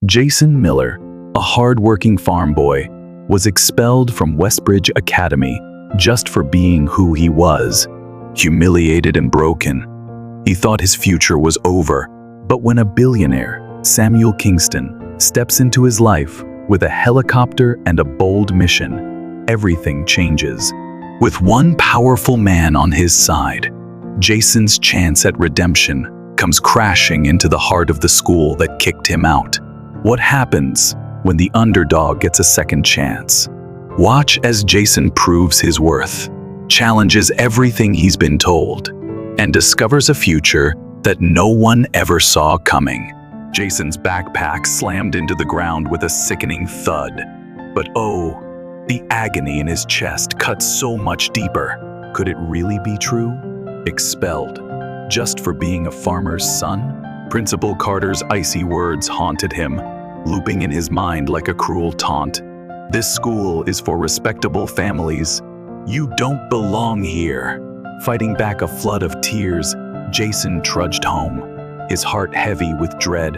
Jason Miller, a hard-working farm boy, was expelled from Westbridge Academy just for being who he was, humiliated and broken. He thought his future was over, but when a billionaire, Samuel Kingston, steps into his life with a helicopter and a bold mission, everything changes. With one powerful man on his side, Jason's chance at redemption comes crashing into the heart of the school that kicked him out. What happens when the underdog gets a second chance? Watch as Jason proves his worth, challenges everything he's been told, and discovers a future that no one ever saw coming. Jason's backpack slammed into the ground with a sickening thud. But oh, the agony in his chest cut so much deeper. Could it really be true? Expelled, just for being a farmer's son? Principal Carter's icy words haunted him, looping in his mind like a cruel taunt. This school is for respectable families. You don't belong here. Fighting back a flood of tears, Jason trudged home, his heart heavy with dread.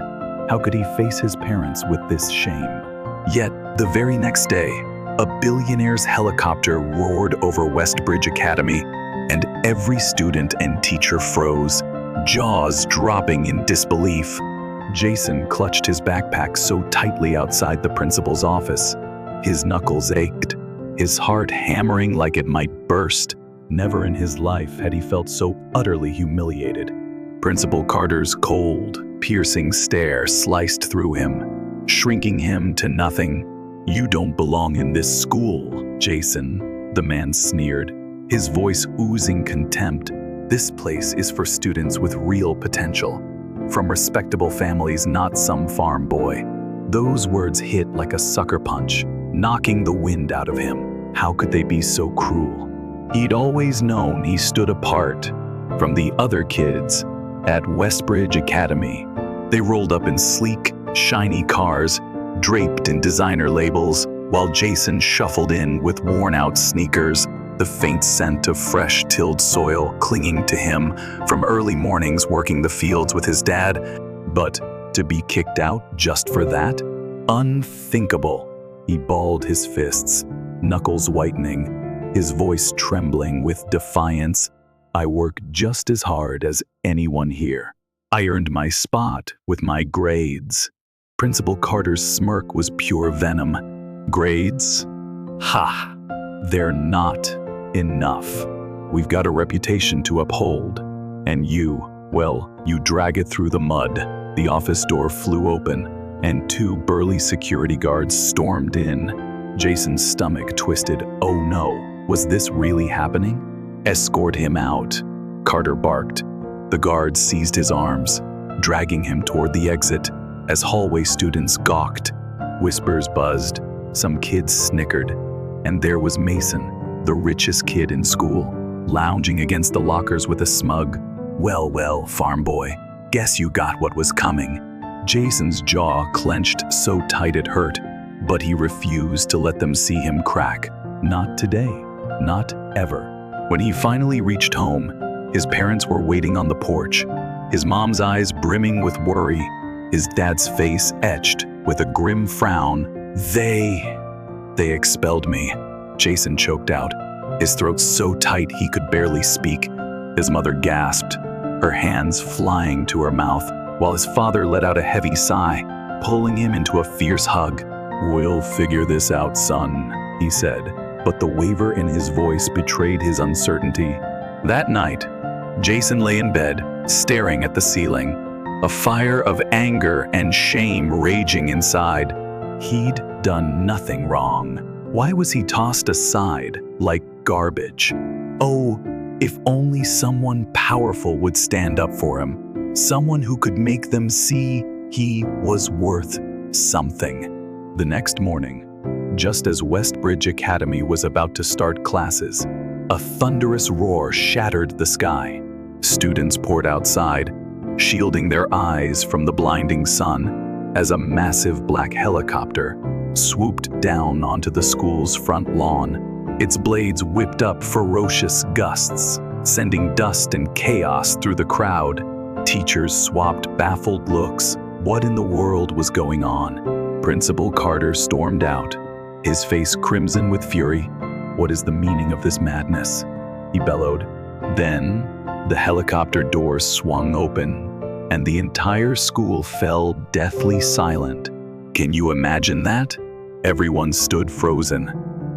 How could he face his parents with this shame? Yet, the very next day, a billionaire's helicopter roared over Westbridge Academy, and every student and teacher froze, jaws dropping in disbelief. Jason clutched his backpack so tightly outside the principal's office. His knuckles ached, his heart hammering like it might burst. Never in his life had he felt so utterly humiliated. Principal Carter's cold, piercing stare sliced through him, shrinking him to nothing. "You don't belong in this school, Jason," the man sneered, his voice oozing contempt. "This place is for students with real potential, from respectable families, not some farm boy." Those words hit like a sucker punch, knocking the wind out of him. How could they be so cruel? He'd always known he stood apart from the other kids at Westbridge Academy. They rolled up in sleek, shiny cars, draped in designer labels, while Jason shuffled in with worn-out sneakers, the faint scent of fresh tilled soil clinging to him from early mornings working the fields with his dad. But to be kicked out just for that? Unthinkable. He balled his fists, knuckles whitening, his voice trembling with defiance. "I work just as hard as anyone here. I earned my spot with my grades." Principal Carter's smirk was pure venom. "Grades? Ha! They're not enough. We've got a reputation to uphold. And you, well, you drag it through the mud." The office door flew open, and two burly security guards stormed in. Jason's stomach twisted. Oh no, was this really happening? "Escort him out," Carter barked. The guards seized his arms, dragging him toward the exit as hallway students gawked. Whispers buzzed, some kids snickered, and there was Mason, the richest kid in school, lounging against the lockers with a smug, well, farm boy, guess you got what was coming." Jason's jaw clenched so tight it hurt, but he refused to let them see him crack. Not today, not ever. When he finally reached home, his parents were waiting on the porch, his mom's eyes brimming with worry, his dad's face etched with a grim frown. They expelled me," Jason choked out, his throat so tight he could barely speak. His mother gasped, her hands flying to her mouth, while his father let out a heavy sigh, pulling him into a fierce hug. "We'll figure this out, son," he said, but the waver in his voice betrayed his uncertainty. That night, Jason lay in bed, staring at the ceiling, a fire of anger and shame raging inside. He'd done nothing wrong. Why was he tossed aside like garbage? Oh, if only someone powerful would stand up for him, someone who could make them see he was worth something. The next morning, just as Westbridge Academy was about to start classes, a thunderous roar shattered the sky. Students poured outside, shielding their eyes from the blinding sun, as a massive black helicopter swooped down onto the school's front lawn. Its blades whipped up ferocious gusts, sending dust and chaos through the crowd. Teachers swapped baffled looks, What in the world was going on? Principal Carter stormed out, his face crimson with fury. What is the meaning of this madness? He bellowed. Then, the helicopter doors swung open, and the entire school fell deathly silent. Can you imagine that? Everyone stood frozen,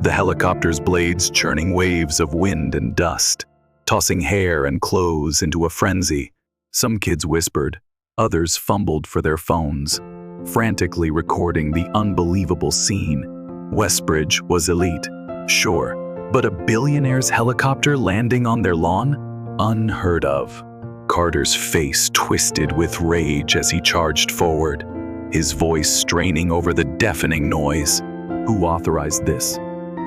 the helicopter's blades churning waves of wind and dust, tossing hair and clothes into a frenzy. Some kids whispered, others fumbled for their phones, frantically recording the unbelievable scene. Westbridge was elite, sure, but a billionaire's helicopter landing on their lawn? Unheard of. Carter's face twisted with rage as he charged forward, his voice straining over the deafening noise. Who authorized this?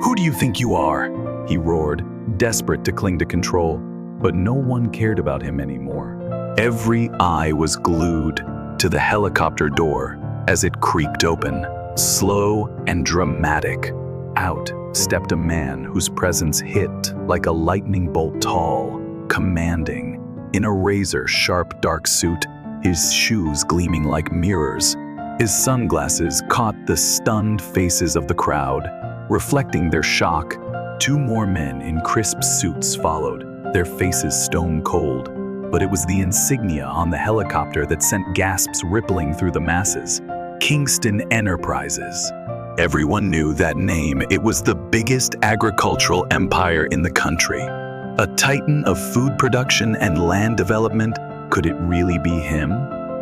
Who do you think you are? He roared, desperate to cling to control, but no one cared about him anymore. Every eye was glued to the helicopter door as it creaked open, slow and dramatic. Out stepped a man whose presence hit like a lightning bolt, tall, commanding, in a razor-sharp dark suit, his shoes gleaming like mirrors. His sunglasses caught the stunned faces of the crowd, reflecting their shock. Two more men in crisp suits followed, their faces stone cold. But it was the insignia on the helicopter that sent gasps rippling through the masses. Kingston Enterprises. Everyone knew that name. It was the biggest agricultural empire in the country. A titan of food production and land development. Could it really be him?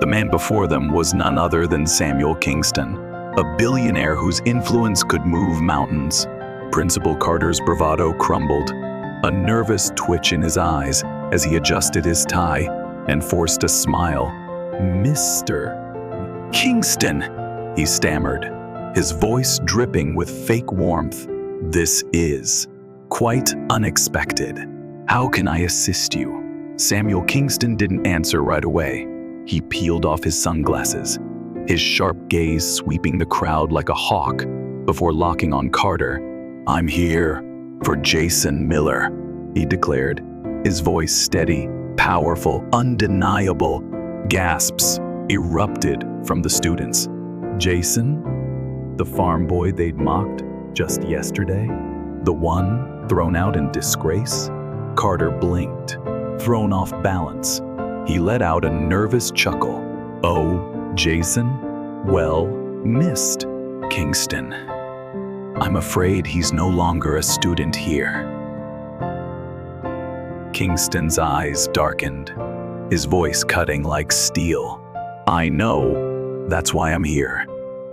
The man before them was none other than Samuel Kingston, a billionaire whose influence could move mountains. Principal Carter's bravado crumbled, a nervous twitch in his eyes as he adjusted his tie and forced a smile. "Mr. Kingston," he stammered, his voice dripping with fake warmth. "This is quite unexpected. How can I assist you?" Samuel Kingston didn't answer right away. He peeled off his sunglasses, his sharp gaze sweeping the crowd like a hawk before locking on Carter. "I'm here for Jason Miller," he declared, his voice steady, powerful, undeniable. Gasps erupted from the students. Jason? The farm boy they'd mocked just yesterday? The one thrown out in disgrace? Carter blinked, thrown off balance. He let out a nervous chuckle. "Oh, Jason? Well, missed, Kingston. I'm afraid he's no longer a student here." Kingston's eyes darkened, his voice cutting like steel. "I know. That's why I'm here."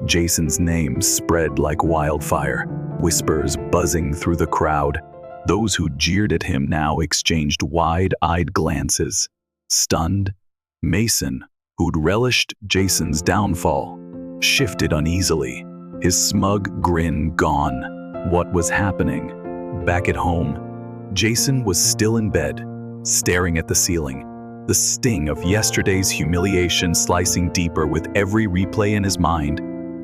Jason's name spread like wildfire, whispers buzzing through the crowd. Those who jeered at him now exchanged wide-eyed glances. Stunned, Mason, who'd relished Jason's downfall, shifted uneasily, his smug grin gone. What was happening? Back at home, Jason was still in bed, staring at the ceiling, the sting of yesterday's humiliation slicing deeper with every replay in his mind.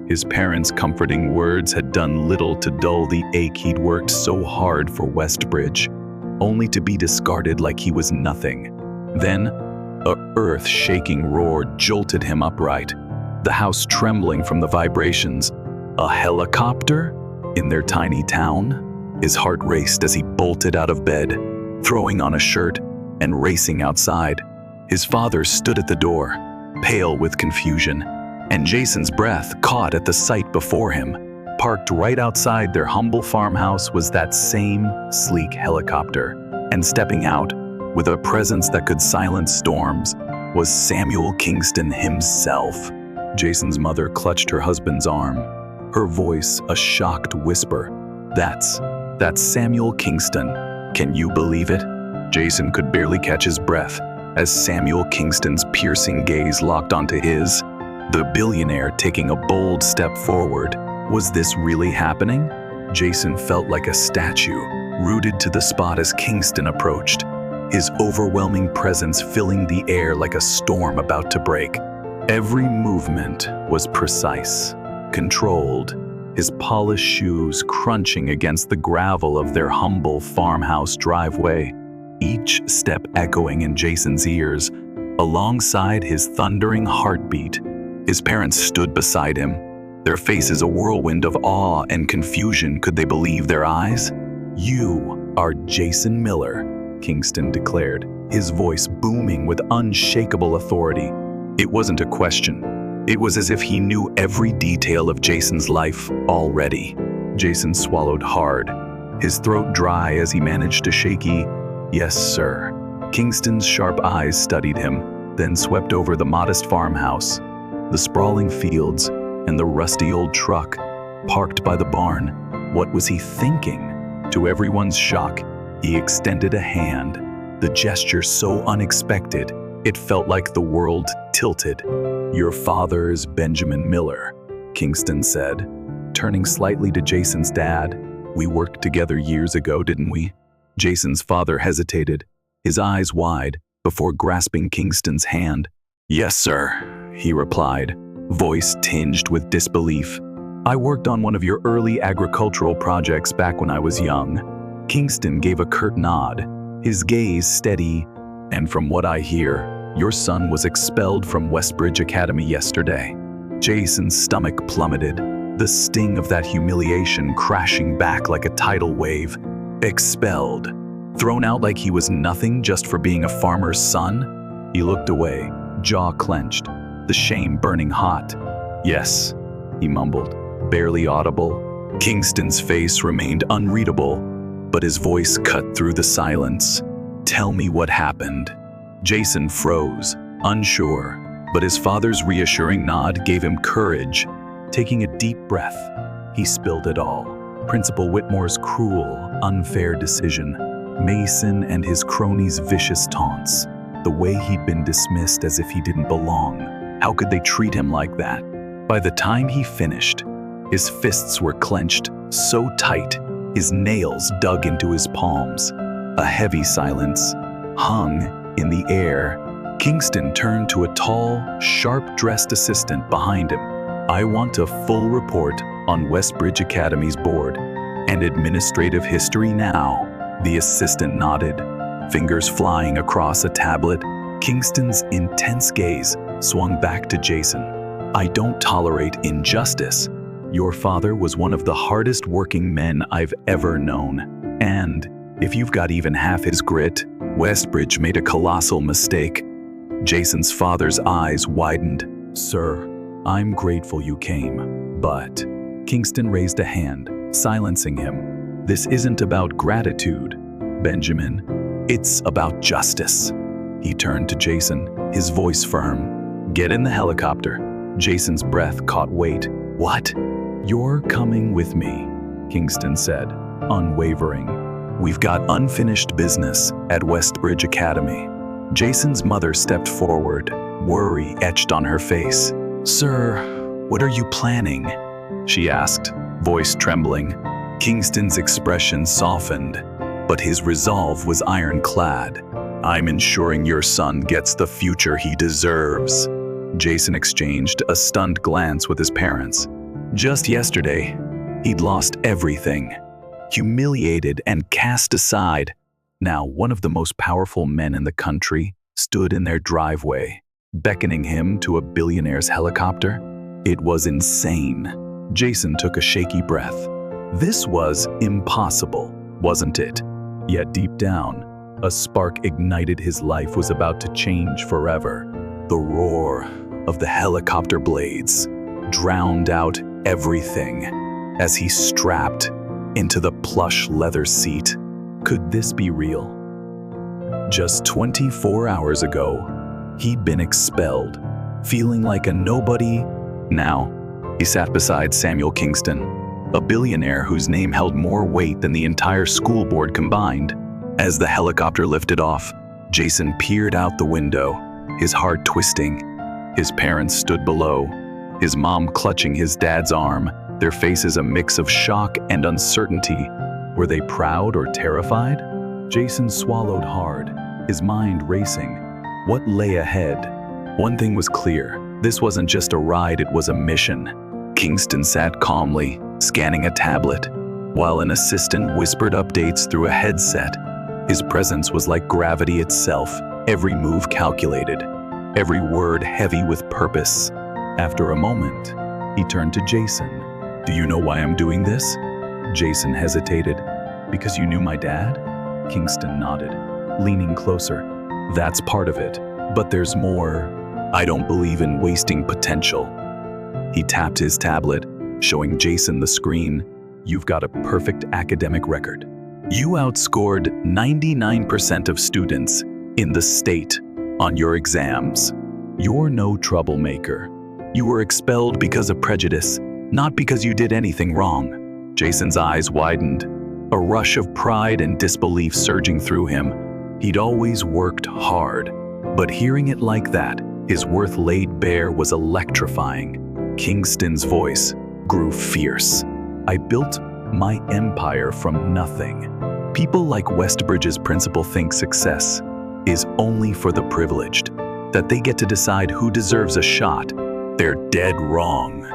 His parents' comforting words had done little to dull the ache he'd worked so hard for Westbridge, only to be discarded like he was nothing. Then, a earth-shaking roar jolted him upright, the house trembling from the vibrations. A helicopter? In their tiny town? His heart raced as he bolted out of bed, throwing on a shirt and racing outside. His father stood at the door, pale with confusion, and Jason's breath caught at the sight before him. Parked right outside their humble farmhouse was that same sleek helicopter, and stepping out, with a presence that could silence storms, was Samuel Kingston himself. Jason's mother clutched her husband's arm, her voice a shocked whisper. That's Samuel Kingston. Can you believe it?" Jason could barely catch his breath as Samuel Kingston's piercing gaze locked onto his, the billionaire taking a bold step forward. Was this really happening? Jason felt like a statue, rooted to the spot as Kingston approached, his overwhelming presence filling the air like a storm about to break. Every movement was precise, controlled, his polished shoes crunching against the gravel of their humble farmhouse driveway, each step echoing in Jason's ears, alongside his thundering heartbeat. His parents stood beside him, their faces a whirlwind of awe and confusion. Could they believe their eyes? "You are Jason Miller," Kingston declared, his voice booming with unshakable authority. It wasn't a question. It was as if he knew every detail of Jason's life already. Jason swallowed hard, his throat dry as he managed a shaky, "Yes, sir." Kingston's sharp eyes studied him, then swept over the modest farmhouse, the sprawling fields, and the rusty old truck parked by the barn. What was he thinking? To everyone's shock, he extended a hand, the gesture so unexpected, it felt like the world tilted. "Your father is Benjamin Miller," Kingston said, turning slightly to Jason's dad. "We worked together years ago, didn't we?" Jason's father hesitated, his eyes wide, before grasping Kingston's hand. "Yes, sir," he replied, voice tinged with disbelief. "I worked on one of your early agricultural projects back when I was young." Kingston gave a curt nod, his gaze steady. "And from what I hear, your son was expelled from Westbridge Academy yesterday." Jason's stomach plummeted, the sting of that humiliation crashing back like a tidal wave. Expelled. Thrown out like he was nothing just for being a farmer's son? He looked away, jaw clenched, the shame burning hot. "Yes," he mumbled, barely audible. Kingston's face remained unreadable, but his voice cut through the silence. "Tell me what happened." Jason froze, unsure, but his father's reassuring nod gave him courage. Taking a deep breath, he spilled it all. Principal Whitmore's cruel, unfair decision, Mason and his cronies' vicious taunts, the way he'd been dismissed as if he didn't belong. How could they treat him like that? By the time he finished, his fists were clenched so tight, his nails dug into his palms. A heavy silence hung in the air. Kingston turned to a tall, sharp-dressed assistant behind him. "I want a full report on Westbridge Academy's board and administrative history now." The assistant nodded, fingers flying across a tablet. Kingston's intense gaze swung back to Jason. "I don't tolerate injustice. Your father was one of the hardest working men I've ever known. And if you've got even half his grit, Westbridge made a colossal mistake." Jason's father's eyes widened. "Sir, I'm grateful you came, but..." Kingston raised a hand, silencing him. "This isn't about gratitude, Benjamin. It's about justice." He turned to Jason, his voice firm. "Get in the helicopter." Jason's breath caught weight. "What?" "You're coming with me," Kingston said, unwavering. "We've got unfinished business at Westbridge Academy." Jason's mother stepped forward, worry etched on her face. "Sir, what are you planning?" she asked, voice trembling. Kingston's expression softened, but his resolve was ironclad. "I'm ensuring your son gets the future he deserves." Jason exchanged a stunned glance with his parents. Just yesterday, he'd lost everything, humiliated and cast aside. Now, one of the most powerful men in the country stood in their driveway, beckoning him to a billionaire's helicopter. It was insane. Jason took a shaky breath. This was impossible, wasn't it? Yet deep down, a spark ignited. His life was about to change forever. The roar of the helicopter blades drowned out everything as he strapped into the plush leather seat. Could this be real? Just 24 hours ago, he'd been expelled, feeling like a nobody. Now, he sat beside Samuel Kingston, a billionaire whose name held more weight than the entire school board combined. As the helicopter lifted off, Jason peered out the window, his heart twisting. His parents stood below, his mom clutching his dad's arm, their faces a mix of shock and uncertainty. Were they proud or terrified? Jason swallowed hard, his mind racing. What lay ahead? One thing was clear. This wasn't just a ride, it was a mission. Kingston sat calmly, scanning a tablet, while an assistant whispered updates through a headset. His presence was like gravity itself, every move calculated, every word heavy with purpose. After a moment, he turned to Jason. "Do you know why I'm doing this?" Jason hesitated. "Because you knew my dad?" Kingston nodded, leaning closer. "That's part of it, but there's more. I don't believe in wasting potential." He tapped his tablet, showing Jason the screen. "You've got a perfect academic record. You outscored 99% of students in the state on your exams. You're no troublemaker. You were expelled because of prejudice, not because you did anything wrong." Jason's eyes widened, a rush of pride and disbelief surging through him. He'd always worked hard, but hearing it like that, his worth laid bare, was electrifying. Kingston's voice grew fierce. "I built my empire from nothing. People like Westbridge's principal think success is only for the privileged, that they get to decide who deserves a shot. They're dead wrong."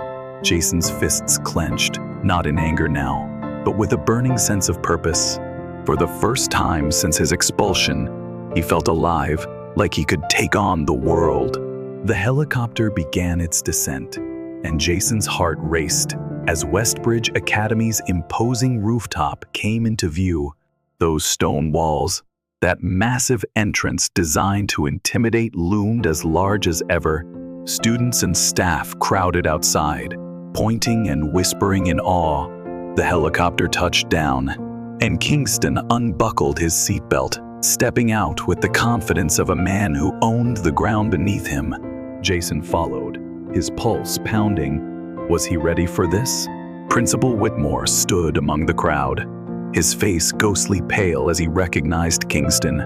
Jason's fists clenched, not in anger now, but with a burning sense of purpose. For the first time since his expulsion, he felt alive, like he could take on the world. The helicopter began its descent, and Jason's heart raced as Westbridge Academy's imposing rooftop came into view. Those stone walls, that massive entrance designed to intimidate, loomed as large as ever. Students and staff crowded outside, pointing and whispering in awe. The helicopter touched down, and Kingston unbuckled his seatbelt, stepping out with the confidence of a man who owned the ground beneath him. Jason followed, his pulse pounding. Was he ready for this? Principal Whitmore stood among the crowd, his face ghostly pale as he recognized Kingston.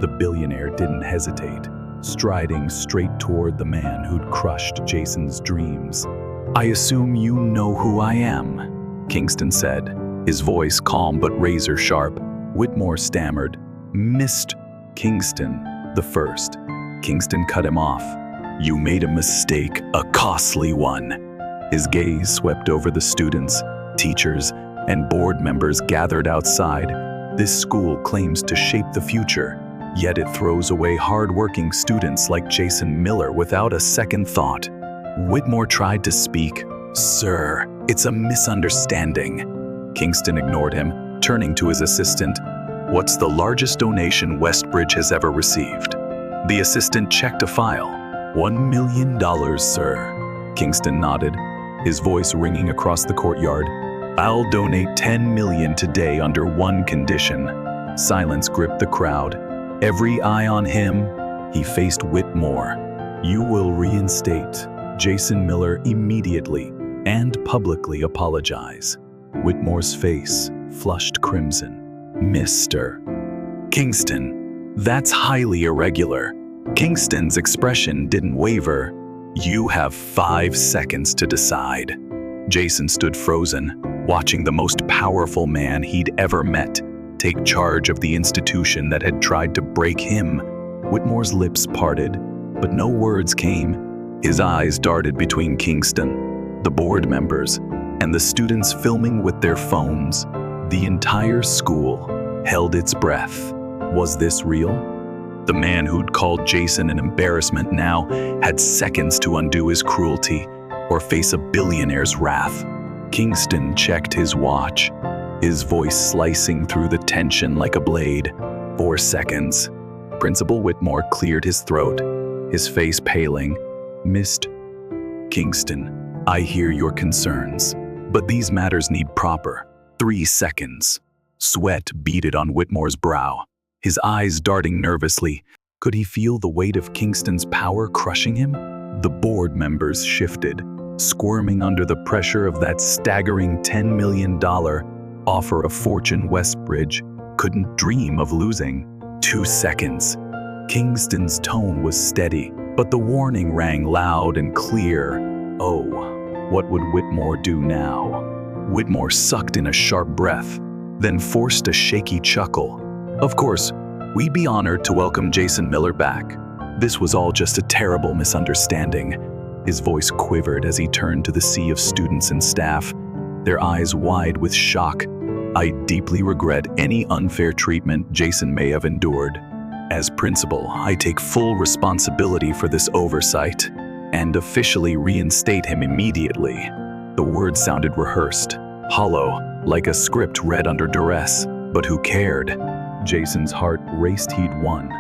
The billionaire didn't hesitate, striding straight toward the man who'd crushed Jason's dreams. "I assume you know who I am," Kingston said, his voice calm but razor sharp. Whitmore stammered, "Mr. Kingston the first." Kingston cut him off. "You made a mistake, a costly one." His gaze swept over the students, teachers, and board members gathered outside. "This school claims to shape the future, yet it throws away hard-working students like Jason Miller without a second thought." Whitmore tried to speak. "Sir, it's a misunderstanding." Kingston ignored him, turning to his assistant. "What's the largest donation Westbridge has ever received?" The assistant checked a file. $1 million, sir." Kingston nodded, his voice ringing across the courtyard. "I'll donate $10 million today under one condition." Silence gripped the crowd, every eye on him. He faced Whitmore. "You will reinstate Jason Miller immediately and publicly apologize." Whitmore's face flushed crimson. "Mr. Kingston, that's highly irregular." Kingston's expression didn't waver. "You have 5 seconds to decide." Jason stood frozen, watching the most powerful man he'd ever met take charge of the institution that had tried to break him. Whitmore's lips parted, but no words came. His eyes darted between Kingston, the board members, and the students filming with their phones. The entire school held its breath. Was this real? The man who'd called Jason an embarrassment now had seconds to undo his cruelty or face a billionaire's wrath. Kingston checked his watch, his voice slicing through the tension like a blade. 4 seconds. Principal Whitmore cleared his throat, his face paling. "Mr. Kingston, I hear your concerns, but these matters need proper 3 seconds." Sweat beaded on Whitmore's brow, his eyes darting nervously. Could he feel the weight of Kingston's power crushing him? The board members shifted, squirming under the pressure of that staggering $10 million offer, a fortune Westbridge couldn't dream of losing. 2 seconds. Kingston's tone was steady, but the warning rang loud and clear. Oh, what would Whitmore do now? Whitmore sucked in a sharp breath, then forced a shaky chuckle. "Of course, we'd be honored to welcome Jason Miller back. This was all just a terrible misunderstanding." His voice quivered as he turned to the sea of students and staff, their eyes wide with shock. "I deeply regret any unfair treatment Jason may have endured. As principal, I take full responsibility for this oversight." and officially reinstate him immediately. The words sounded rehearsed, hollow, like a script read under duress. But who cared? Jason's heart raced. He'd won.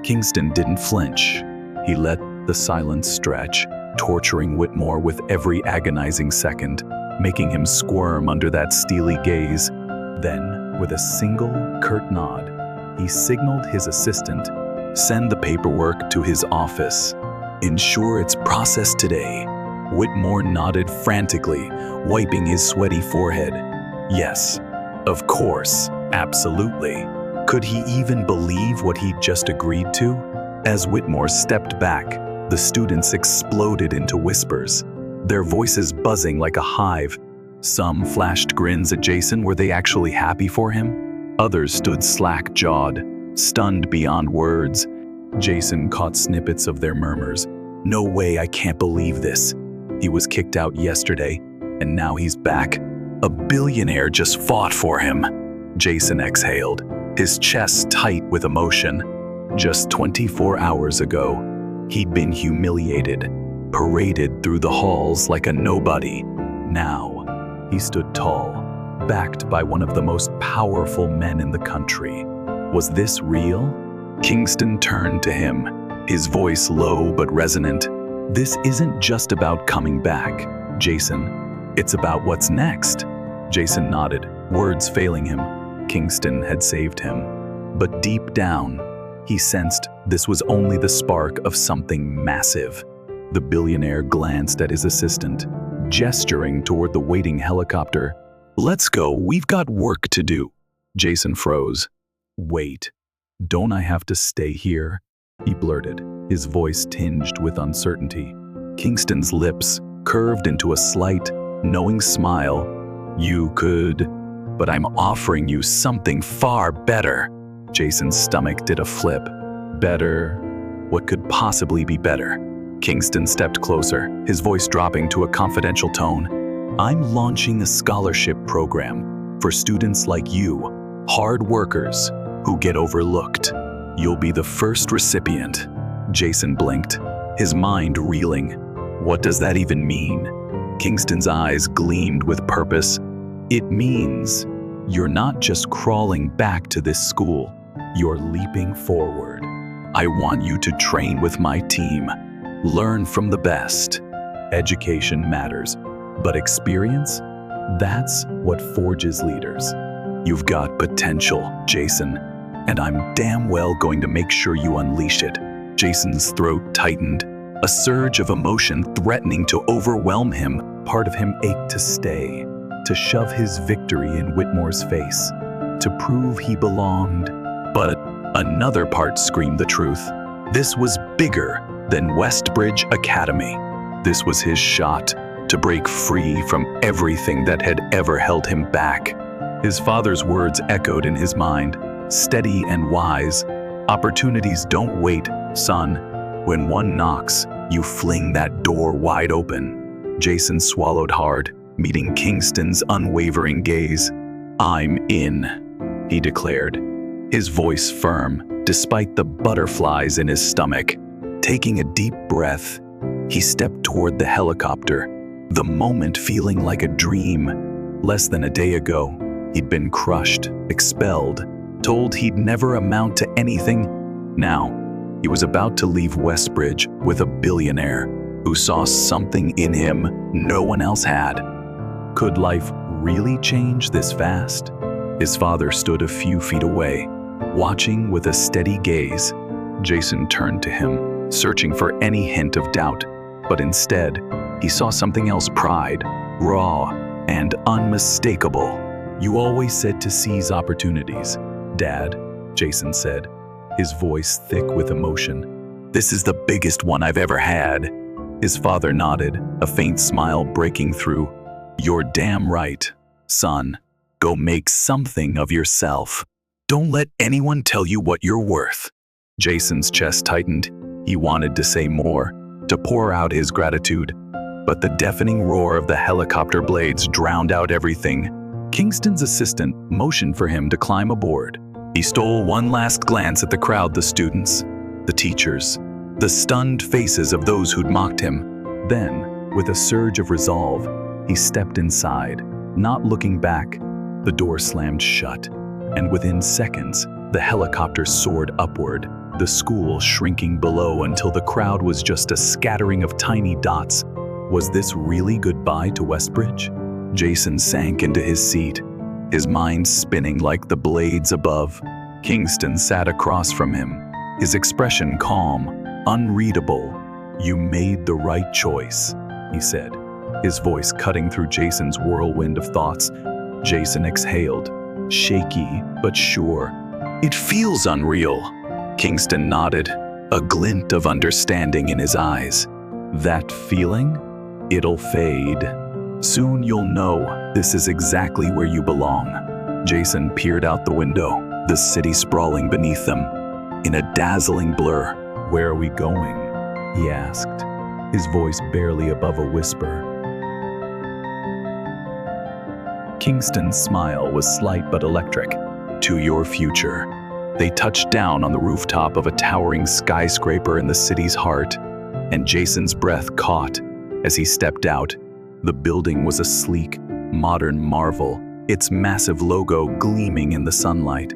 Kingston didn't flinch. He let the silence stretch, torturing Whitmore with every agonizing second, making him squirm under that steely gaze. Then, with a single, curt nod, he signaled his assistant, "Send the paperwork to his office. Ensure it's processed today." Whitmore nodded frantically, wiping his sweaty forehead. Yes, of course, absolutely. Could he even believe what he'd just agreed to? As Whitmore stepped back, the students exploded into whispers, their voices buzzing like a hive. Some flashed grins at Jason. Were they actually happy for him? Others stood slack-jawed, stunned beyond words. Jason caught snippets of their murmurs. "No way, I can't believe this. He was kicked out yesterday, and now he's back. A billionaire just fought for him." Jason exhaled, his chest tight with emotion. Just 24 hours ago, he'd been humiliated, paraded through the halls like a nobody. Now, he stood tall, backed by one of the most powerful men in the country. Was this real? Kingston turned to him, his voice low but resonant. "This isn't just about coming back, Jason. It's about what's next." Jason nodded, words failing him. Kingston had saved him. But deep down, he sensed this was only the spark of something massive. The billionaire glanced at his assistant, gesturing toward the waiting helicopter. "Let's go, we've got work to do." Jason froze. "Wait, don't I have to stay here?" he blurted, his voice tinged with uncertainty. Kingston's lips curved into a slight, knowing smile. "You could, but I'm offering you something far better." Jason's stomach did a flip. "Better? What could possibly be better?" Kingston stepped closer, his voice dropping to a confidential tone. "I'm launching a scholarship program for students like you, hard workers who get overlooked. You'll be the first recipient." Jason blinked, his mind reeling. What does that even mean? Kingston's eyes gleamed with purpose. "It means you're not just crawling back to this school, you're leaping forward. I want you to train with my team, learn from the best. Education matters, but experience? That's what forges leaders. You've got potential, Jason, and I'm damn well going to make sure you unleash it." Jason's throat tightened, a surge of emotion threatening to overwhelm him. Part of him ached to stay, to shove his victory in Whitmore's face, to prove he belonged. But another part screamed the truth. This was bigger than Westbridge Academy. This was his shot to break free from everything that had ever held him back. His father's words echoed in his mind, steady and wise. "Opportunities don't wait, son. When one knocks, you fling that door wide open." Jason swallowed hard, meeting Kingston's unwavering gaze. "I'm in," he declared, his voice firm, despite the butterflies in his stomach. Taking a deep breath, he stepped toward the helicopter, the moment feeling like a dream. Less than a day ago, he'd been crushed, expelled, told he'd never amount to anything. Now, he was about to leave Westbridge with a billionaire who saw something in him no one else had. Could life really change this fast? His father stood a few feet away, watching with a steady gaze. Jason turned to him, searching for any hint of doubt, but instead, he saw something else: pride, raw and unmistakable. "You always said to seize opportunities, Dad," Jason said, his voice thick with emotion. "This is the biggest one I've ever had." His father nodded, a faint smile breaking through. "You're damn right, son. Go make something of yourself. Don't let anyone tell you what you're worth." Jason's chest tightened. He wanted to say more, to pour out his gratitude, but the deafening roar of the helicopter blades drowned out everything. Kingston's assistant motioned for him to climb aboard. He stole one last glance at the crowd, the students, the teachers, the stunned faces of those who'd mocked him. Then, with a surge of resolve, he stepped inside, not looking back. The door slammed shut, and within seconds, the helicopter soared upward, the school shrinking below until the crowd was just a scattering of tiny dots. Was this really goodbye to Westbridge? Jason sank into his seat, his mind spinning like the blades above. Kingston sat across from him, his expression calm, unreadable. "You made the right choice," he said, his voice cutting through Jason's whirlwind of thoughts. Jason exhaled, shaky but sure. "It feels unreal." Kingston nodded, a glint of understanding in his eyes. "That feeling? It'll fade. Soon you'll know this is exactly where you belong." Jason peered out the window, the city sprawling beneath them, in a dazzling blur. "Where are we going?" he asked, his voice barely above a whisper. Kingston's smile was slight but electric. "To your future." They touched down on the rooftop of a towering skyscraper in the city's heart, and Jason's breath caught as he stepped out. The building was a sleek, modern marvel, its massive logo gleaming in the sunlight.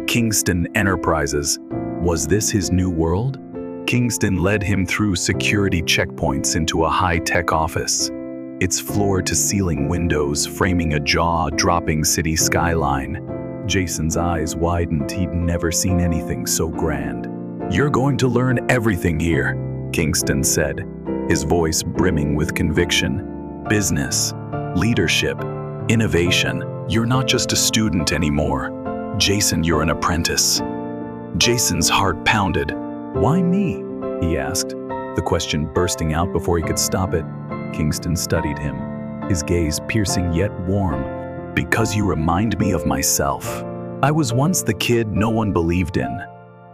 Kingston Enterprises. Was this his new world? Kingston led him through security checkpoints into a high-tech office, its floor-to-ceiling windows framing a jaw-dropping city skyline. Jason's eyes widened. He'd never seen anything so grand. "You're going to learn everything here," Kingston said, his voice brimming with conviction. "Business, leadership, innovation. You're not just a student anymore. Jason, you're an apprentice." Jason's heart pounded. "Why me?" he asked, the question bursting out before he could stop it. Kingston studied him, his gaze piercing yet warm. "Because you remind me of myself. I was once the kid no one believed in,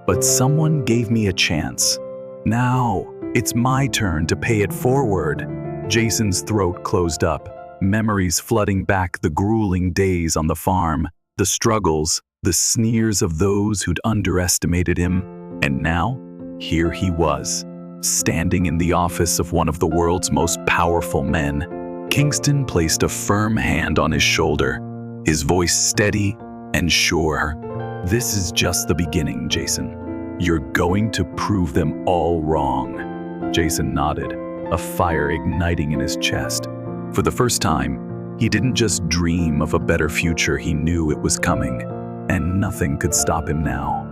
but someone gave me a chance. Now, it's my turn to pay it forward." Jason's throat closed up, memories flooding back the grueling days on the farm, the struggles, the sneers of those who'd underestimated him. And now, here he was, standing in the office of one of the world's most powerful men. Kingston placed a firm hand on his shoulder, his voice steady and sure. "This is just the beginning, Jason. You're going to prove them all wrong." Jason nodded, a fire igniting in his chest. For the first time, he didn't just dream of a better future, he knew it was coming, and nothing could stop him now.